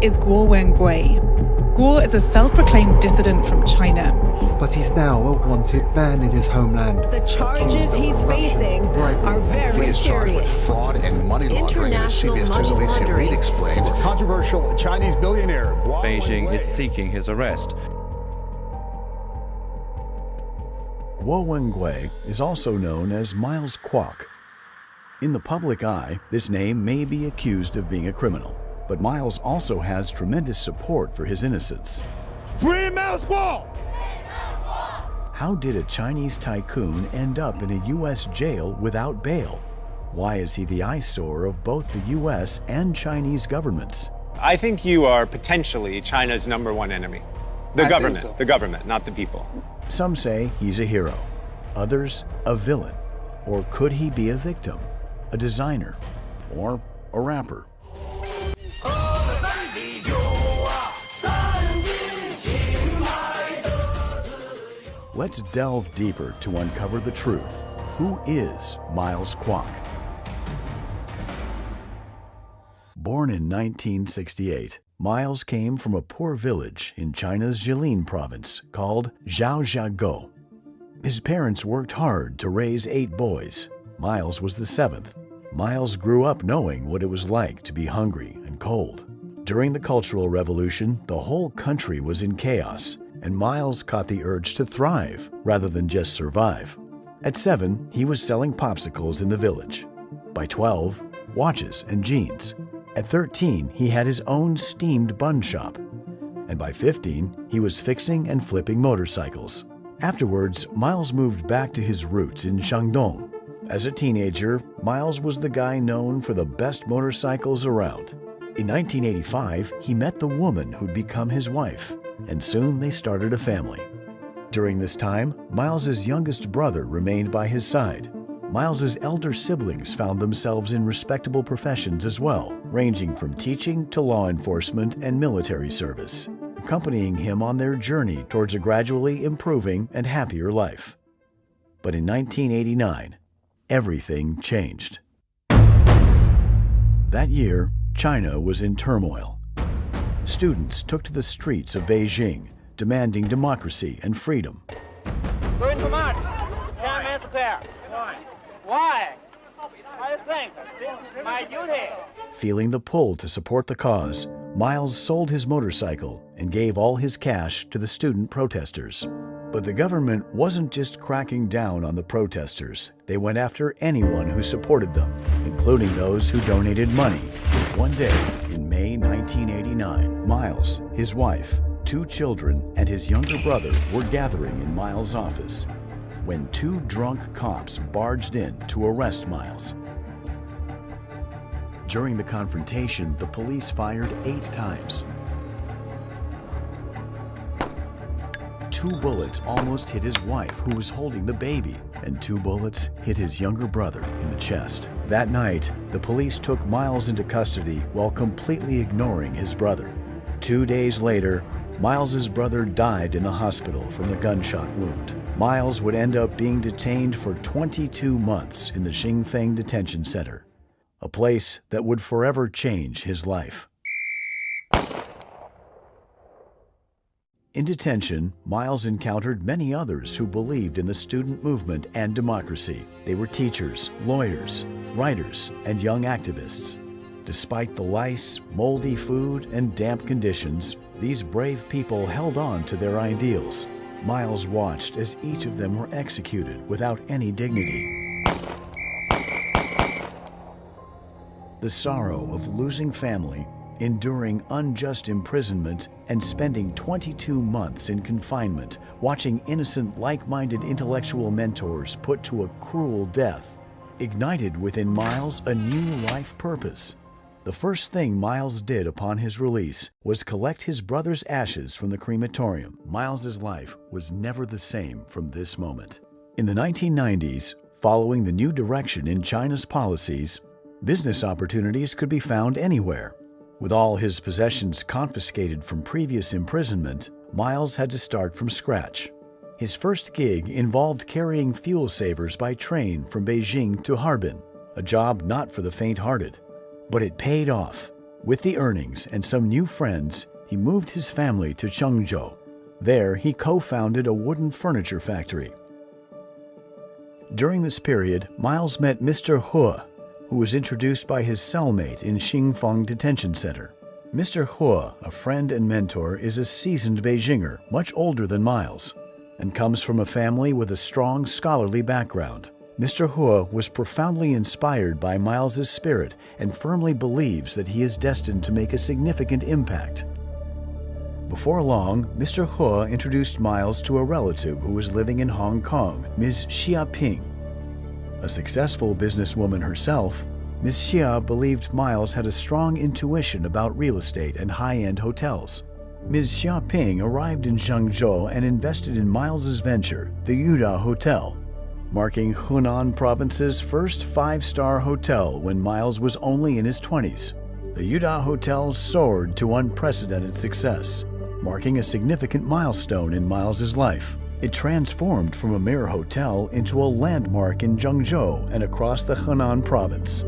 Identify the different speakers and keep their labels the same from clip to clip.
Speaker 1: is Guo Wengui. Guo is a self-proclaimed dissident from China.
Speaker 2: But he's now a wanted man in his homeland.
Speaker 3: The charges he's facing are very
Speaker 4: He is charged with
Speaker 3: serious.
Speaker 4: fraud and money laundering, and as CBS 2's Alicia Reed explains,
Speaker 5: Controversial Chinese billionaire.
Speaker 6: Beijing is seeking his arrest.
Speaker 7: Guo Wengui is also known as MilesGuo. In the public eye, this name may be accused of being a criminal, but Miles also has tremendous support for his innocence.
Speaker 5: Free MilesGuo!
Speaker 7: How did a Chinese tycoon end up in a U.S. jail without bail? Why is he the eyesore of both the U.S. and Chinese governments?
Speaker 8: I think you are potentially China's #1 enemy. The government, not the people.
Speaker 7: Some say he's a hero, others a villain. Or could he be a victim, a designer, or a rapper? Let's delve deeper to uncover the truth. Who is MilesGuo? Born in 1968, Miles came from a poor village in China's Jilin province called Zhaozhago. His parents worked hard to raise 8 boys. Miles was the 7th. Miles grew up knowing what it was like to be hungry and cold. During the Cultural Revolution, the whole country was in chaos, and Miles caught the urge to thrive rather than just survive. At 7, he was selling popsicles in the village. By 12, watches and jeans. At 13, he had his own steamed bun shop. And by 15, he was fixing and flipping motorcycles. Afterwards, Miles moved back to his roots in Shandong. As a teenager, Miles was the guy known for the best motorcycles around. In 1985, he met the woman who'd become his wife, and soon they started a family. During this time, Miles's youngest brother remained by his side. Miles's elder siblings found themselves in respectable professions as well, ranging from teaching to law enforcement and military service, accompanying him on their journey towards a gradually improving and happier life. But in 1989, everything changed. That year, China was in turmoil. Students took to the streets of Beijing, demanding democracy and freedom.
Speaker 9: Going to march. 10 minutes there. Why? I think this is my duty.
Speaker 7: Feeling the pull to support the cause, Miles sold his motorcycle and gave all his cash to the student protesters. But the government wasn't just cracking down on the protesters. They went after anyone who supported them, including those who donated money. One day, in May 1989, Miles, his wife, 2 children, and his younger brother were gathering in Miles' office when 2 drunk cops barged in to arrest Miles. During the confrontation, the police fired 8 times. 2 bullets almost hit his wife, who was holding the baby, and 2 bullets hit his younger brother in the chest. That night, the police took Miles into custody while completely ignoring his brother. 2 days later, Miles's brother died in the hospital from the gunshot wound. Miles would end up being detained for 22 months in the Xingfeng Detention Center, a place that would forever change his life. In detention, Miles encountered many others who believed in the student movement and democracy. They were teachers, lawyers, writers, and young activists. Despite the lice, moldy food, and damp conditions, these brave people held on to their ideals. Miles watched as each of them were executed without any dignity. The sorrow of losing family, enduring unjust imprisonment, and spending 22 months in confinement, watching innocent, like-minded intellectual mentors put to a cruel death, ignited within Miles a new life purpose. The first thing Miles did upon his release was collect his brother's ashes from the crematorium. Miles's life was never the same from this moment. In the 1990s, following the new direction in China's policies, business opportunities could be found anywhere. With all his possessions confiscated from previous imprisonment, Miles had to start from scratch. His first gig involved carrying fuel savers by train from Beijing to Harbin, a job not for the faint-hearted. But it paid off. With the earnings and some new friends, he moved his family to Changzhou. There, he co-founded a wooden furniture factory. During this period, Miles met Mr. He, who was introduced by his cellmate in Xingfang Detention Center. Mr. He, a friend and mentor, is a seasoned Beijinger, much older than Miles, and comes from a family with a strong scholarly background. Mr. He was profoundly inspired by Miles's spirit and firmly believes that he is destined to make a significant impact. Before long, Mr. He introduced Miles to a relative who was living in Hong Kong, Ms. Xia Ping. A successful businesswoman herself, Ms. Xia believed Miles had a strong intuition about real estate and high-end hotels. Ms. Xia Ping arrived in Changzhou and invested in Miles's venture, the Yuda Hotel, marking Hunan Province's first five-star hotel when Miles was only in his 20s. The Yuda Hotel soared to unprecedented success, marking a significant milestone in Miles's life. It transformed from a mere hotel into a landmark in Zhengzhou and across the Hunan province.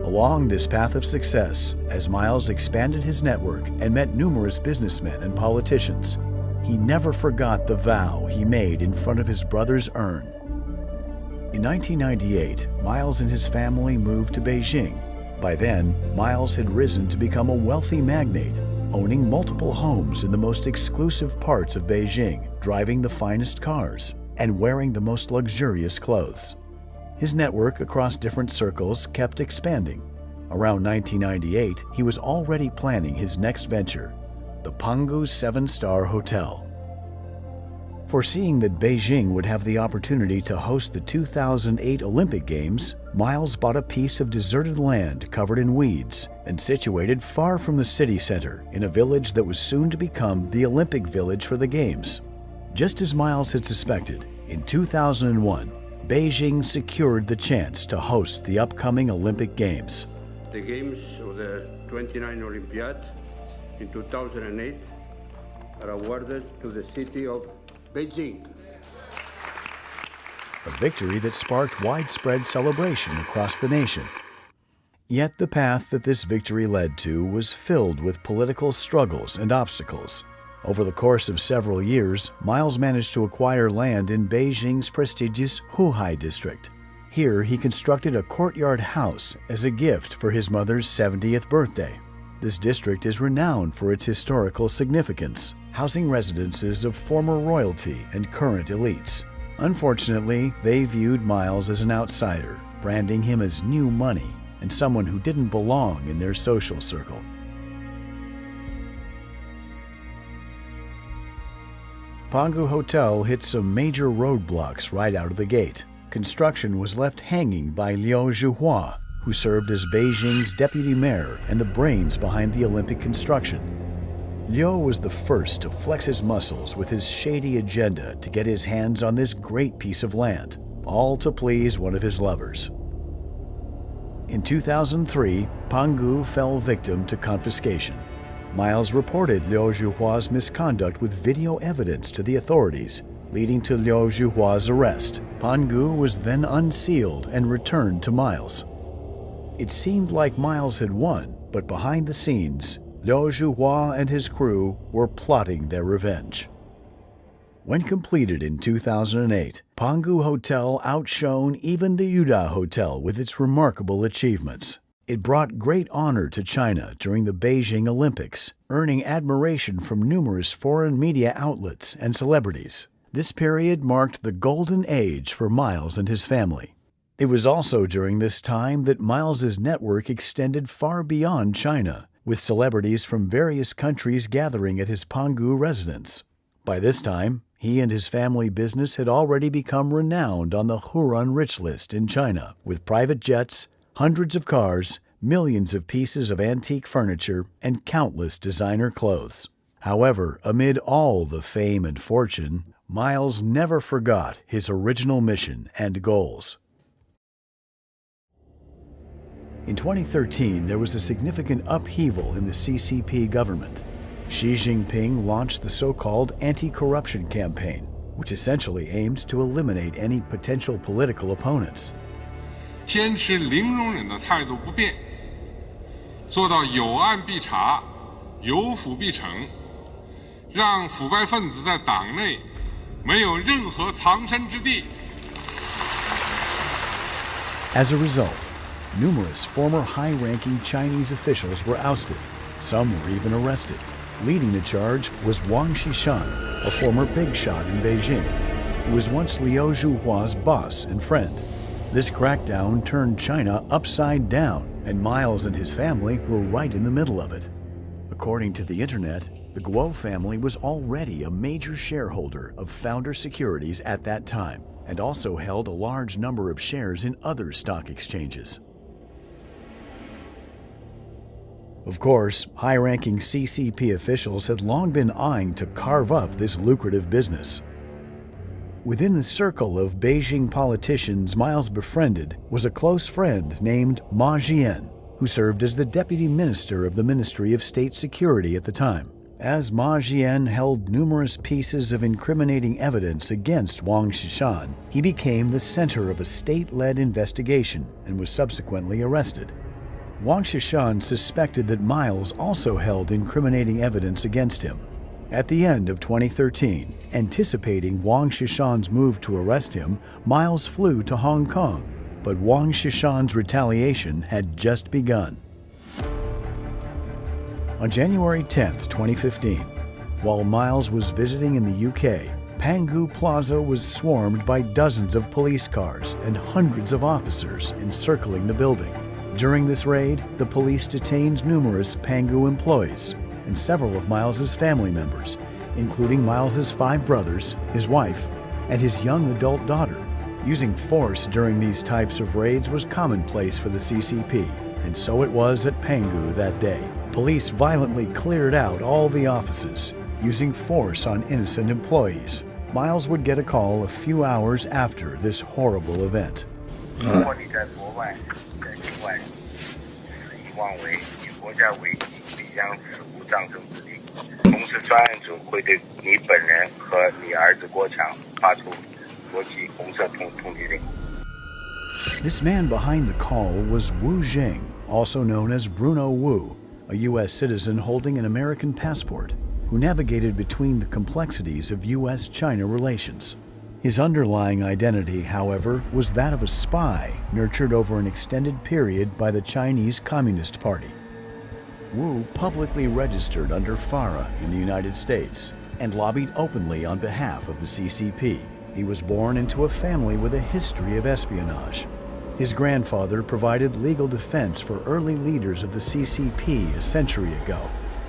Speaker 7: Along this path of success, as Miles expanded his network and met numerous businessmen and politicians, he never forgot the vow he made in front of his brother's urn. In 1998, Miles and his family moved to Beijing. By then, Miles had risen to become a wealthy magnate, owning multiple homes in the most exclusive parts of Beijing, driving the finest cars, and wearing the most luxurious clothes. His network across different circles kept expanding. Around 1998, he was already planning his next venture, the Pangu 7-Star Hotel. Foreseeing that Beijing would have the opportunity to host the 2008 Olympic Games, Miles bought a piece of deserted land covered in weeds and situated far from the city center in a village that was soon to become the Olympic Village for the Games. Just as Miles had suspected, in 2001, Beijing secured the chance to host the upcoming Olympic Games.
Speaker 10: The Games of the 29th Olympiad in 2008 are awarded to the city of Beijing.
Speaker 7: A victory that sparked widespread celebration across the nation. Yet the path that this victory led to was filled with political struggles and obstacles. Over the course of several years, Miles managed to acquire land in Beijing's prestigious Huhai district. Here, he constructed a courtyard house as a gift for his mother's 70th birthday. This district is renowned for its historical significance, housing residences of former royalty and current elites. Unfortunately, they viewed Miles as an outsider, branding him as new money and someone who didn't belong in their social circle. Pangu Hotel hit some major roadblocks right out of the gate. Construction was left hanging by Liu Zhuhua, who served as Beijing's deputy mayor and the brains behind the Olympic construction. Liu was the first to flex his muscles with his shady agenda to get his hands on this great piece of land, all to please one of his lovers. In 2003, Pangu fell victim to confiscation. Miles reported Liu Zhuhua's misconduct with video evidence to the authorities, leading to Liu Zhuhua's arrest. Pangu was then unsealed and returned to Miles. It seemed like Miles had won, but behind the scenes, Liu Zhuhua and his crew were plotting their revenge. When completed in 2008, Pangu Hotel outshone even the Yuda Hotel with its remarkable achievements. It brought great honor to China during the Beijing Olympics, earning admiration from numerous foreign media outlets and celebrities. This period marked the golden age for Miles and his family. It was also during this time that Miles's network extended far beyond China, with celebrities from various countries gathering at his Pangu residence. By this time, he and his family business had already become renowned on the Huron Rich List in China, with private jets, hundreds of cars, millions of pieces of antique furniture, and countless designer clothes. However, amid all the fame and fortune, Miles never forgot his original mission and goals. In 2013, there was a significant upheaval in the CCP government. Xi Jinping launched the so-called anti-corruption campaign, which essentially aimed to eliminate any potential political opponents.
Speaker 11: 坚持零容忍的态度不变，做到有案必查，有腐必惩，让腐败分子在党内没有任何藏身之地。
Speaker 7: As a result, numerous former high-ranking Chinese officials were ousted. Some were even arrested. Leading the charge was Wang Xishan, a former big shot in Beijing, who was once Liu Zhuhua's boss and friend. This crackdown turned China upside down, and Miles and his family were right in the middle of it. According to the internet, the Guo family was already a major shareholder of Founder Securities at that time, and also held a large number of shares in other stock exchanges. Of course, high-ranking CCP officials had long been eyeing to carve up this lucrative business. Within the circle of Beijing politicians Miles befriended was a close friend named Ma Jian, who served as the deputy minister of the Ministry of State Security at the time. As Ma Jian held numerous pieces of incriminating evidence against Wang Xishan, he became the center of a state-led investigation and was subsequently arrested. Wang Xishan suspected that Miles also held incriminating evidence against him. At the end of 2013, anticipating Wang Xishan's move to arrest him, Miles flew to Hong Kong, but Wang Xishan's retaliation had just begun. On January 10, 2015, while Miles was visiting in the UK, Pangu Plaza was swarmed by dozens of police cars and hundreds of officers encircling the building. During this raid, the police detained numerous Pangu employees and several of Miles's family members, including Miles's 5 brothers, his wife, and his young adult daughter. Using force during these types of raids was commonplace for the CCP, and so it was at Pangu that day. Police violently cleared out all the offices, using force on innocent employees. Miles would get a call a few hours after this horrible event. This man behind the call was Wu Jing, also known as Bruno Wu, a U.S. citizen holding an American passport, who navigated between the complexities of U.S.-China relations. His underlying identity, however, was that of a spy nurtured over an extended period by the Chinese Communist Party. Wu publicly registered under FARA in the United States and lobbied openly on behalf of the CCP. He was born into a family with a history of espionage. His grandfather provided legal defense for early leaders of the CCP a century ago,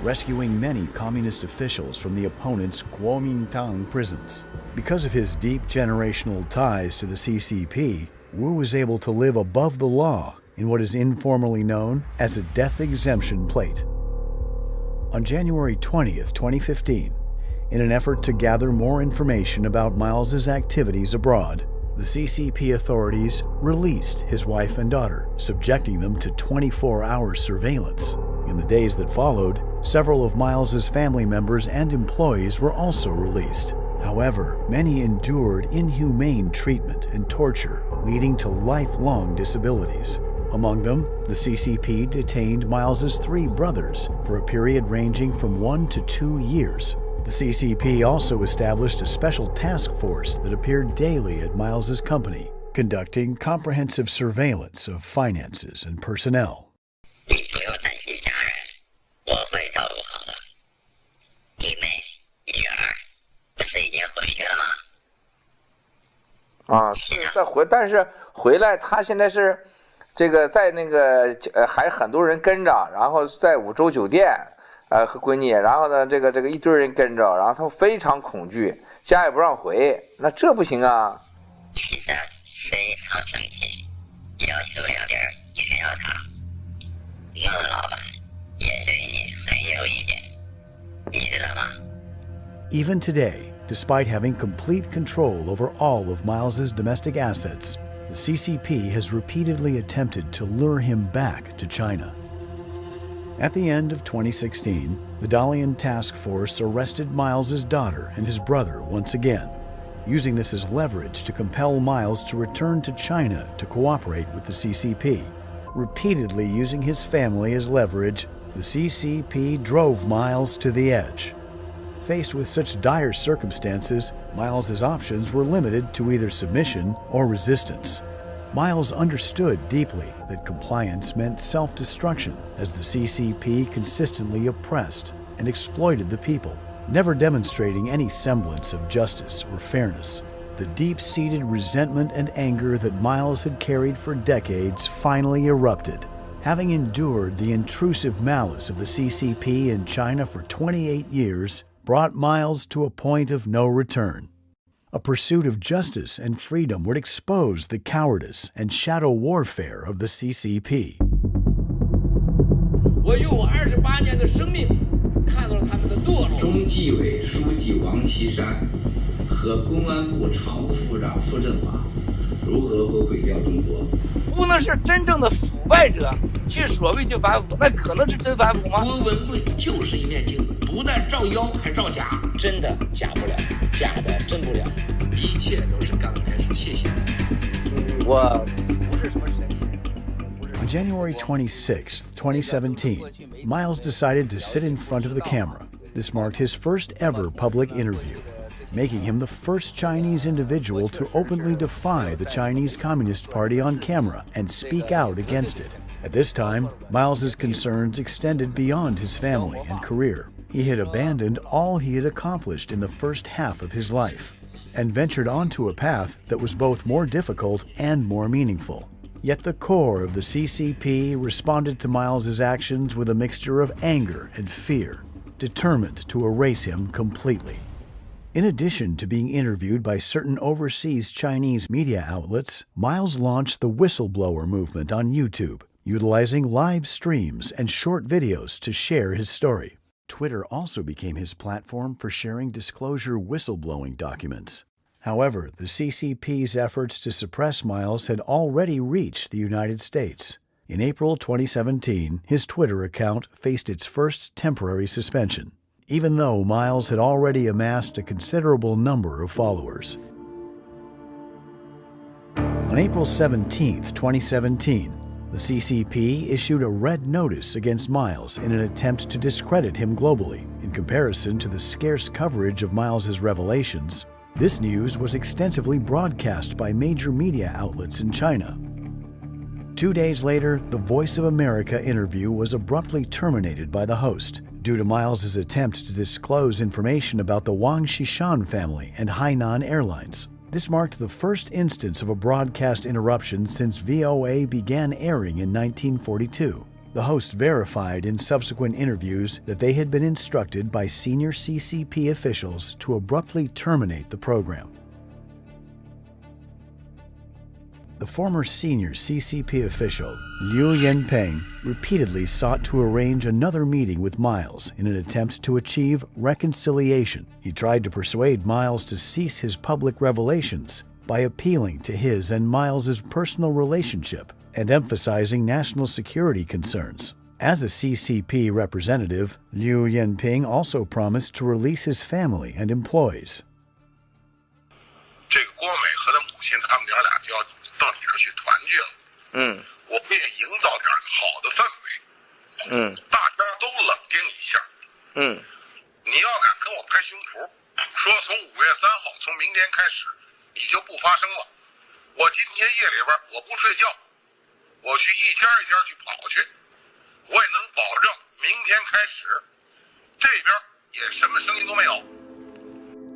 Speaker 7: rescuing many communist officials from the opponent's Kuomintang prisons. Because of his deep generational ties to the CCP, Wu was able to live above the law in what is informally known as a death exemption plate. On January 20th, 2015, in an effort to gather more information about Miles's activities abroad, the CCP authorities released his wife and daughter, subjecting them to 24-hour surveillance. In the days that followed, several of Miles's family members and employees were also released. However, many endured inhumane treatment and torture, leading to lifelong disabilities. Among them, the CCP detained Miles's 3 brothers for a period ranging from 1 to 2 years. The CCP also established a special task force that appeared daily at Miles's company, conducting comprehensive surveillance of finances and personnel. Even today, despite having complete control over all of Miles's domestic assets, the CCP has repeatedly attempted to lure him back to China. At the end of 2016, the Dalian task force arrested Miles's daughter and his brother once again, using this as leverage to compel Miles to return to China to cooperate with the CCP. Repeatedly using his family as leverage, the CCP drove Miles to the edge. Faced with such dire circumstances, Miles's options were limited to either submission or resistance. Miles understood deeply that compliance meant self-destruction, as the CCP consistently oppressed and exploited the people, never demonstrating any semblance of justice or fairness. The deep-seated resentment and anger that Miles had carried for decades finally erupted. Having endured the intrusive malice of the CCP in China for 28 years, brought Miles to a point of no return. A pursuit of justice and freedom would expose the cowardice and shadow warfare of the CCP.
Speaker 12: 我用我28年的生命看到了他们的堕落。中纪委书记王岐山和公安部常务副部长傅政华如何会毁掉中国？不能是真正的腐败者去所谓就反腐，那可能是真反腐吗？郭文贵就是一面镜子，不但照妖还照假，真的假不了，假的真不了，一切都是刚开始。谢谢。我不是什么神秘人。
Speaker 7: On January 26, 2017, Miles decided to sit in front of the camera. This marked his first ever public interview, making him the first Chinese individual to openly defy the Chinese Communist Party on camera and speak out against it. At this time, Miles's concerns extended beyond his family and career. He had abandoned all he had accomplished in the first half of his life and ventured onto a path that was both more difficult and more meaningful. Yet the core of the CCP responded to Miles's actions with a mixture of anger and fear, determined to erase him completely. In addition to being interviewed by certain overseas Chinese media outlets, Miles launched the whistleblower movement on YouTube, utilizing live streams and short videos to share his story. Twitter also became his platform for sharing disclosure whistleblowing documents. However, the CCP's efforts to suppress Miles had already reached the United States. In April 2017, his Twitter account faced its first temporary suspension, even though Miles had already amassed a considerable number of followers. On April 17, 2017, the CCP issued a red notice against Miles in an attempt to discredit him globally. In comparison to the scarce coverage of Miles's revelations, this news was extensively broadcast by major media outlets in China. 2 days later, the Voice of America interview was abruptly terminated by the host due to Miles's attempt to disclose information about the Wang Xishan family and Hainan Airlines. This marked the first instance of a broadcast interruption since VOA began airing in 1942. The host verified in subsequent interviews that they had been instructed by senior CCP officials to abruptly terminate the program. The former senior CCP official, Liu Yanpeng, repeatedly sought to arrange another meeting with Miles in an attempt to achieve reconciliation. He tried to persuade Miles to cease his public revelations by appealing to his and Miles's personal relationship and emphasizing national security concerns. As a CCP representative, Liu Yanpeng also promised to release his family and employees.
Speaker 11: 这个郭美和他母亲，他们娘俩就要到你这儿去团聚了。我们也营造点好的氛围。大家都冷静一下。你要敢跟我拍胸脯，说从5月3号，从明天开始，你就不发生了。我今天夜里边我不睡觉，我去一家一家去跑去，我也能保证明天开始，这边也什么声音都没有。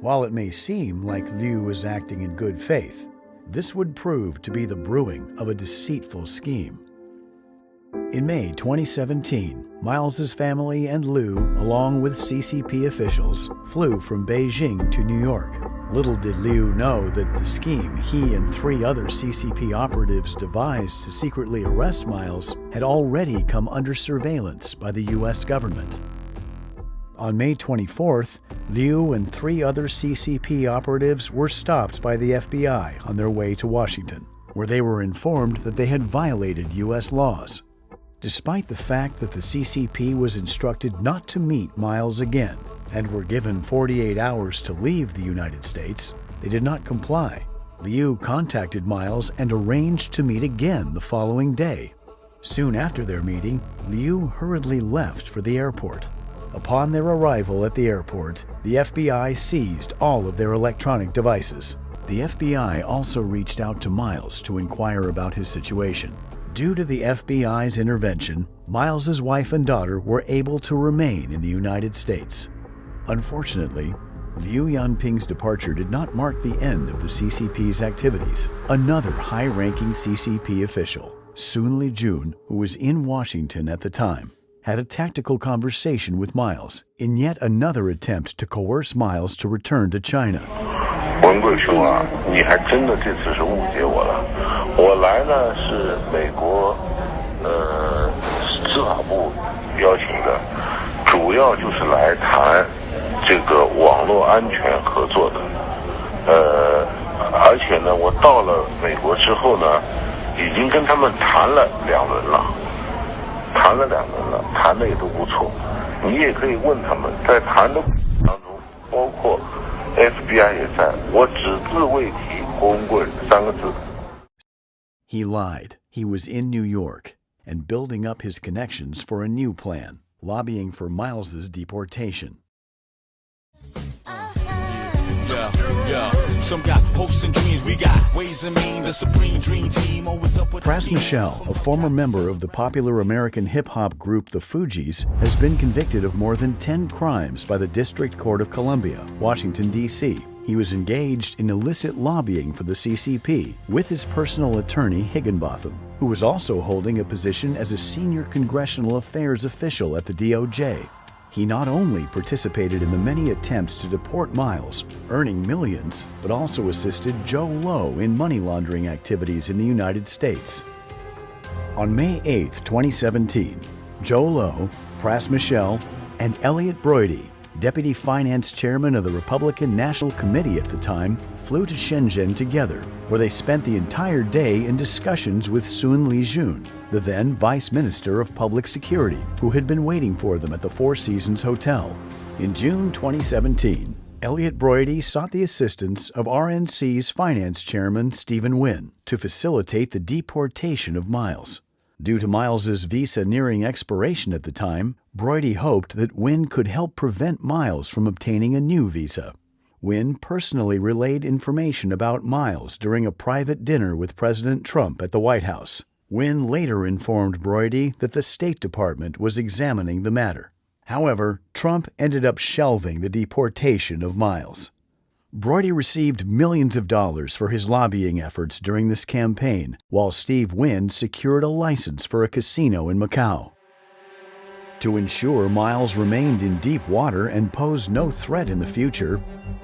Speaker 7: While it may seem like Liu was acting in good faith, this would prove to be the brewing of a deceitful scheme. In May 2017, Miles's family and Liu, along with CCP officials, flew from Beijing to New York. Little did Liu know that the scheme he and 3 other CCP operatives devised to secretly arrest Miles had already come under surveillance by the U.S. government. On May 24th, Liu and 3 other CCP operatives were stopped by the FBI on their way to Washington, where they were informed that they had violated U.S. laws. Despite the fact that the CCP was instructed not to meet Miles again and were given 48 hours to leave the United States, they did not comply. Liu contacted Miles and arranged to meet again the following day. Soon after their meeting, Liu hurriedly left for the airport. Upon their arrival at the airport, the FBI seized all of their electronic devices. The FBI also reached out to Miles to inquire about his situation. Due to the FBI's intervention, Miles's wife and daughter were able to remain in the United States. Unfortunately, Liu Yanping's departure did not mark the end of the CCP's activities. Another high-ranking CCP official, Sun Lijun, who was in Washington at the time, had a tactical conversation with Miles in yet another attempt to coerce Miles to return to China.
Speaker 11: 文贵兄啊，你还真的这次是误解我了。我来呢是美国司法部邀请的，主要就是来谈这个网络安全合作的。而且呢，我到了美国之后呢，已经跟他们谈了2轮了，谈的也都不错。你也可以问他们，在谈的当中，包括 FBI 也在，我只字未提郭文贵3个字。
Speaker 7: He lied. He was in New York and building up his connections for a new plan, lobbying for Miles's deportation. Pras Michel, a former member of the popular American hip-hop group The Fugees, has been convicted of more than 10 crimes by the District Court of Columbia, Washington, D.C. He was engaged in illicit lobbying for the CCP with his personal attorney Higginbotham, who was also holding a position as a senior congressional affairs official at the DOJ. He not only participated in the many attempts to deport Miles, earning millions, but also assisted Joe Low in money laundering activities in the United States. On May 8, 2017, Joe Low, Pras Michel, and Elliot Broidy, Deputy Finance Chairman of the Republican National Committee at the time, flew to Shenzhen together, where they spent the entire day in discussions with Sun Lijun, the then Vice Minister of Public Security, who had been waiting for them at the Four Seasons Hotel. In June 2017, Elliot Broidy sought the assistance of RNC's Finance Chairman Stephen Wynn to facilitate the deportation of Miles. Due to Miles's visa nearing expiration at the time, Broidy hoped that Wynn could help prevent Miles from obtaining a new visa. Wynn personally relayed information about Miles during a private dinner with President Trump at the White House. Wynn later informed Broidy that the State Department was examining the matter. However, Trump ended up shelving the deportation of Miles. Broidy received millions of dollars for his lobbying efforts during this campaign, while Steve Wynn secured a license for a casino in Macau. To ensure Miles remained in deep water and posed no threat in the future,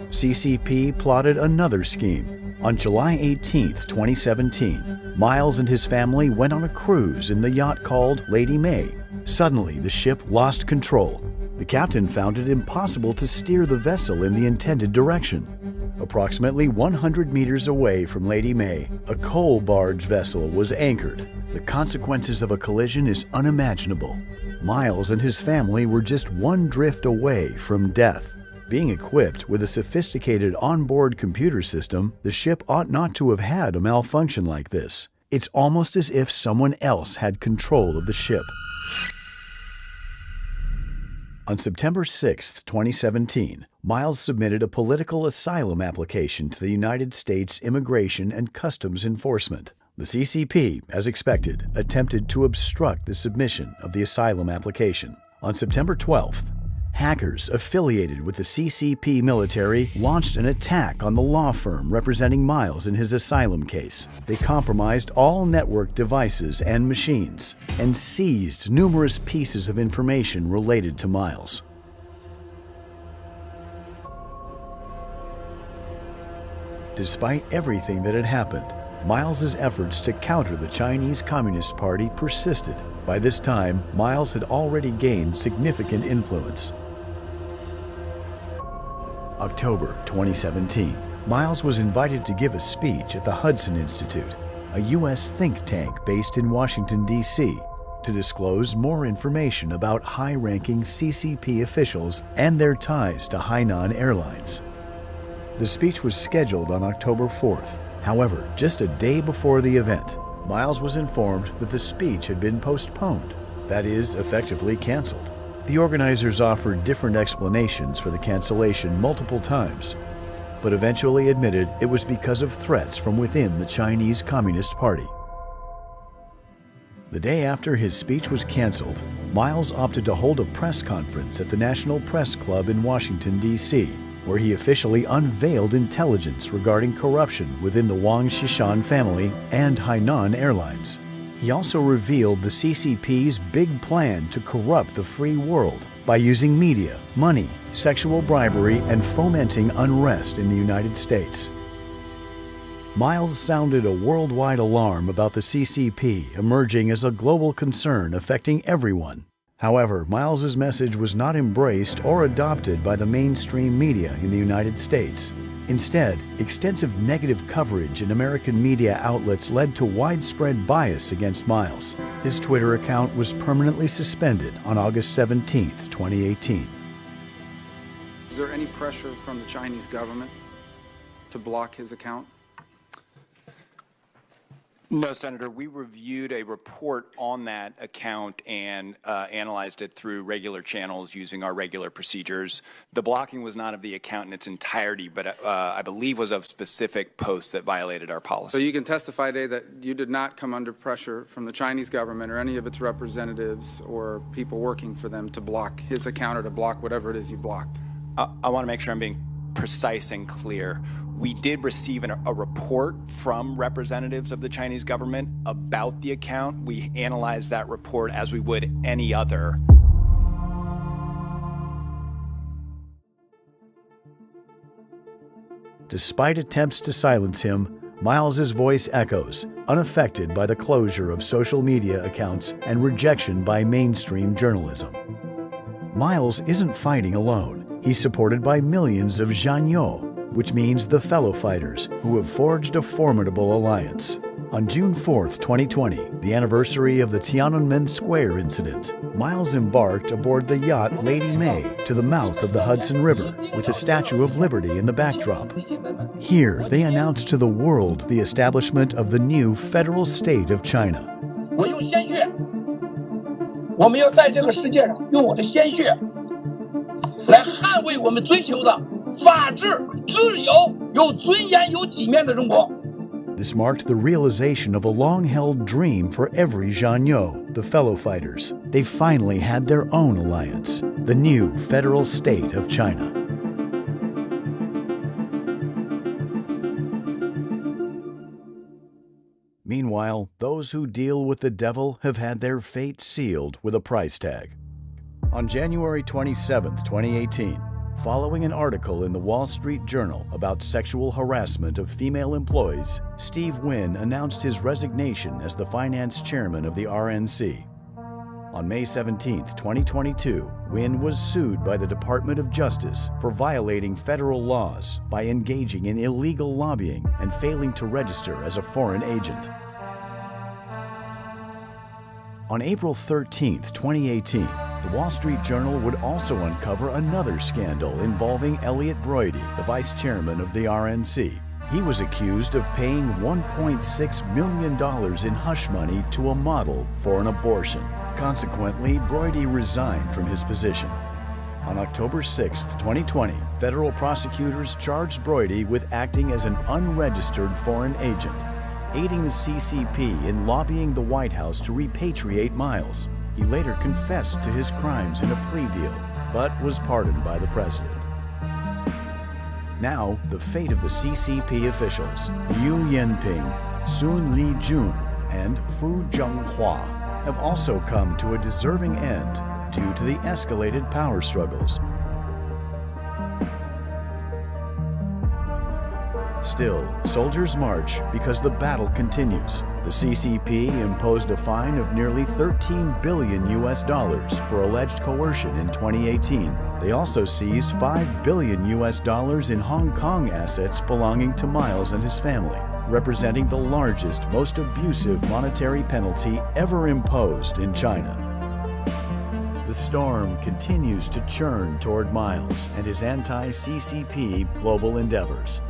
Speaker 7: CCP plotted another scheme. On July 18, 2017, Miles and his family went on a cruise in the yacht called Lady May. Suddenly, the ship lost control. The captain found it impossible to steer the vessel in the intended direction. Approximately 100 meters away from Lady May, a coal barge vessel was anchored. The consequences of a collision is unimaginable. Miles and his family were just one drift away from death. Being equipped with a sophisticated onboard computer system, the ship ought not to have had a malfunction like this. It's almost as if someone else had control of the ship. On September 6, 2017, Miles submitted a political asylum application to the United States Immigration and Customs Enforcement. The CCP, as expected, attempted to obstruct the submission of the asylum application. On September 12th, hackers affiliated with the CCP military launched an attack on the law firm representing Miles in his asylum case. They compromised all network devices and machines and seized numerous pieces of information related to Miles. Despite everything that had happened, Miles's efforts to counter the Chinese Communist Party persisted. By this time, Miles had already gained significant influence. October 2017, Miles was invited to give a speech at the Hudson Institute, a U.S. think tank based in Washington, D.C., to disclose more information about high-ranking CCP officials and their ties to Hainan Airlines. The speech was scheduled on October 4th. However, just a day before the event, Miles was informed that the speech had been postponed, that is, effectively canceled. The organizers offered different explanations for the cancellation multiple times, but eventually admitted it was because of threats from within the Chinese Communist Party. The day after his speech was canceled, Miles opted to hold a press conference at the National Press Club in Washington, D.C., where he officially unveiled intelligence regarding corruption within the Wang Xishan family and Hainan Airlines. He also revealed the CCP's big plan to corrupt the free world by using media, money, sexual bribery, and fomenting unrest in the United States. Miles sounded a worldwide alarm about the CCP emerging as a global concern affecting everyone. However, Miles's message was not embraced or adopted by the mainstream media in the United States. Instead, extensive negative coverage in American media outlets led to widespread bias against Miles. His Twitter account was permanently suspended on August 17, 2018.
Speaker 13: Is there any pressure from the Chinese government to block his account?
Speaker 14: No, Senator. We reviewed a report on that account and analyzed it through regular channels using our regular procedures. The blocking was not of the account in its entirety, but I believe was of specific posts that violated our policy.
Speaker 13: So you can testify today that you did not come under pressure from the Chinese government or any of its representatives or people working for them to block his account or to block whatever it is you blocked.
Speaker 14: I want to make sure I'm being precise and clear. We did receive a report from representatives of the Chinese government about the account. We analyzed that report as we would any other.
Speaker 7: Despite attempts to silence him, Miles's voice echoes, unaffected by the closure of social media accounts and rejection by mainstream journalism. Miles isn't fighting alone. He's supported by millions of Zhanyo, which means the fellow fighters, who have forged a formidable alliance. On June 4, 2020, the anniversary of the Tiananmen Square incident, Miles embarked aboard the yacht Lady May to the mouth of the Hudson River with the Statue of Liberty in the backdrop. Here, they announced to the world the establishment of the new federal state of China.
Speaker 15: 我用鲜血，我们要在这个世界上用我的鲜血来捍卫我们追求的法治、自由、有尊严、有体面的中国。
Speaker 7: This marked the realization of a long-held dream for every Zhanyo, the fellow fighters. They finally had their own alliance, the new federal state of China. Meanwhile, those who deal with the devil have had their fate sealed with a price tag. On January 27, 2018, following an article in the Wall Street Journal about sexual harassment of female employees, Steve Wynn announced his resignation as the finance chairman of the RNC. On May 17, 2022, Wynn was sued by the Department of Justice for violating federal laws by engaging in illegal lobbying and failing to register as a foreign agent. On April 13, 2018, the Wall Street Journal would also uncover another scandal involving Elliot Broidy, the vice chairman of the RNC. He was accused of paying $1.6 million in hush money to a model for an abortion. Consequently, Broidy resigned from his position. On October 6, 2020, federal prosecutors charged Broidy with acting as an unregistered foreign agent, aiding the CCP in lobbying the White House to repatriate Miles. He later confessed to his crimes in a plea deal, but was pardoned by the president. Now, the fate of the CCP officials, Liu Yanping, Sun Lijun, and Fu Zhenghua, have also come to a deserving end due to the escalated power struggles. Still, soldiers march because the battle continues. The CCP imposed a fine of nearly $13 billion for alleged coercion in 2018. They also seized $5 billion in Hong Kong assets belonging to Miles and his family, representing the largest, most abusive monetary penalty ever imposed in China. The storm continues to churn toward Miles and his anti-CCP global endeavors.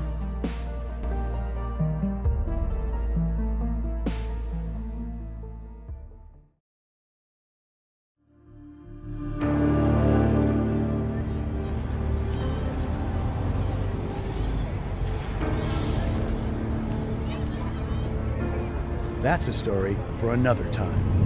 Speaker 7: That's a story for another time.